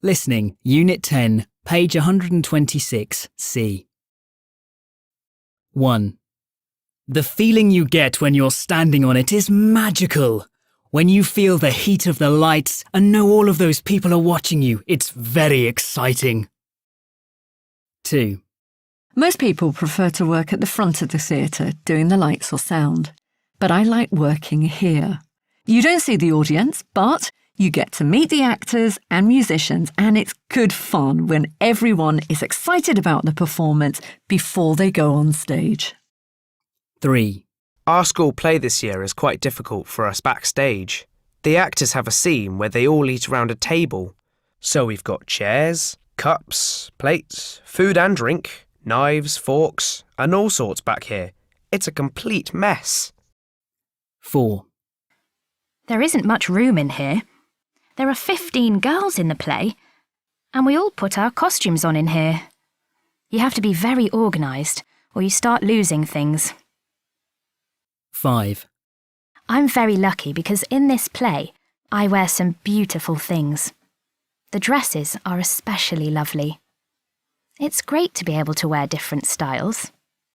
Listening, Unit 10, page 126, C. 1. The feeling you get when you're standing on it is magical. When you feel the heat of the lights and know all of those people are watching you, it's very exciting. 2. Most people prefer to work at the front of the theatre, doing the lights or sound. But I like working here. You don't see the audience, but you get to meet the actors and musicians, and it's good fun when everyone is excited about the performance before they go on stage. 3. Our school play this year is quite difficult for us backstage. The actors have a scene where they all eat around a table. So we've got chairs, cups, plates, food and drink, knives, forks, and all sorts back here. It's a complete mess. 4. There isn't much room in here. There are 15 girls in the play, and we all put our costumes on in here. You have to be very organised, or you start losing things. 5. I'm very lucky because in this play, I wear some beautiful things. The dresses are especially lovely. It's great to be able to wear different styles.